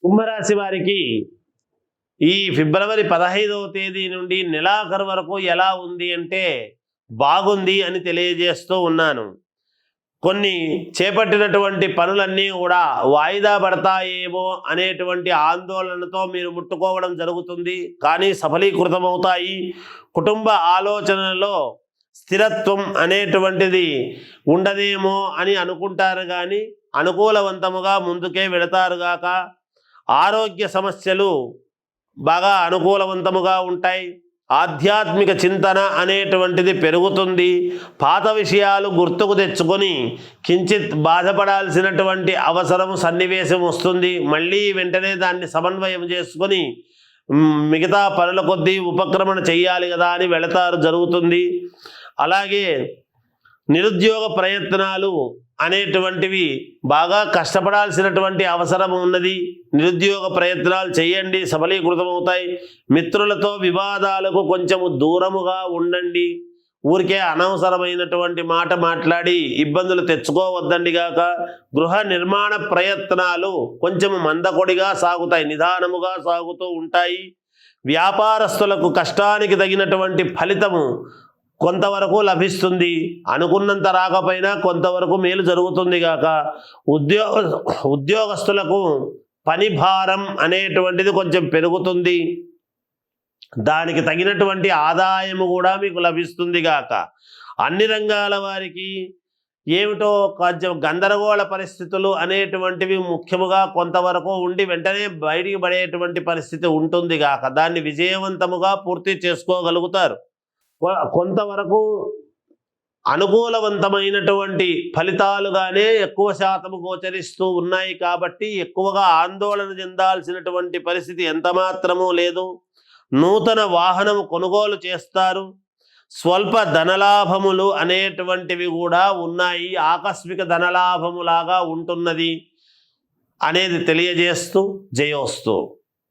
కుంభరాశి వారికి ఈ ఫిబ్రవరి 15వ తేదీ నుండి నెలాఖరు వరకు ఎలా ఉంది అంటే బాగుంది అని తెలియజేస్తూ ఉన్నాను. కొన్ని చేపట్టినటువంటి పనులన్నీ కూడా వాయిదా పడతాయేమో అనేటువంటి ఆందోళనతో మీరు ముట్టుకోవడం జరుగుతుంది, కానీ సఫలీకృతమవుతాయి. కుటుంబ ఆలోచనలో స్థిరత్వం అనేటువంటిది ఉండదేమో అని అనుకుంటారు, కానీ అనుకూలవంతముగా ముందుకే వెళతారుగాక. ఆరోగ్య సమస్యలు బాగా అనుకూలవంతముగా ఉంటాయి. ఆధ్యాత్మిక చింతన అనేటువంటిది పెరుగుతుంది. పాత విషయాలు గుర్తుకు తెచ్చుకొని కించిత్ బాధపడాల్సినటువంటి అవసరం సన్నివేశం వస్తుంది. మళ్ళీ వెంటనే దాన్ని సమన్వయం చేసుకొని మిగతా పనుల కొద్దీ ఉపక్రమణ చెయ్యాలి కదా అని వెళతారు, జరుగుతుంది. అలాగే నిరుద్యోగ ప్రయత్నాలు అనేటువంటివి బాగా కష్టపడాల్సినటువంటి అవసరం ఉన్నది. నిరుద్యోగ ప్రయత్నాలు చేయండి, సఫలీకృతమవుతాయి. మిత్రులతో వివాదాలకు కొంచెము దూరముగా ఉండండి. ఊరికే అనవసరమైనటువంటి మాట మాట్లాడి ఇబ్బందులు తెచ్చుకోవద్దండి గాక. గృహ నిర్మాణ ప్రయత్నాలు కొంచెము మందకొడిగా సాగుతాయి, నిదానముగా సాగుతూ ఉంటాయి. వ్యాపారస్తులకు కష్టానికి తగినటువంటి ఫలితము కొంతవరకు లభిస్తుంది. అనుకున్నంత రాకపోయినా కొంతవరకు మేలు జరుగుతుంది గాక. ఉద్యోగస్తులకు పని భారం అనేటువంటిది కొంచెం పెరుగుతుంది. దానికి తగినటువంటి ఆదాయము కూడా మీకు లభిస్తుంది గాక. అన్ని రంగాల వారికి ఏమిటో కొంచెం గందరగోళ పరిస్థితులు అనేటువంటివి ముఖ్యముగా కొంతవరకు ఉండి వెంటనే బయటికి పడేటువంటి పరిస్థితి ఉంటుంది గాక. దాన్ని విజయవంతముగా పూర్తి చేసుకోగలుగుతారు. కొంతవరకు అనుకూలవంతమైనటువంటి ఫలితాలుగానే ఎక్కువ శాతము గోచరిస్తూ ఉన్నాయి, కాబట్టి ఎక్కువగా ఆందోళన చెందాల్సినటువంటి పరిస్థితి ఎంత మాత్రమూ లేదు. నూతన వాహనము కొనుగోలు చేస్తారు. స్వల్ప ధనలాభములు అనేటువంటివి కూడా ఉన్నాయి. ఆకస్మిక ధనలాభములాగా ఉంటున్నది అనేది తెలియజేస్తూ జయోస్తు.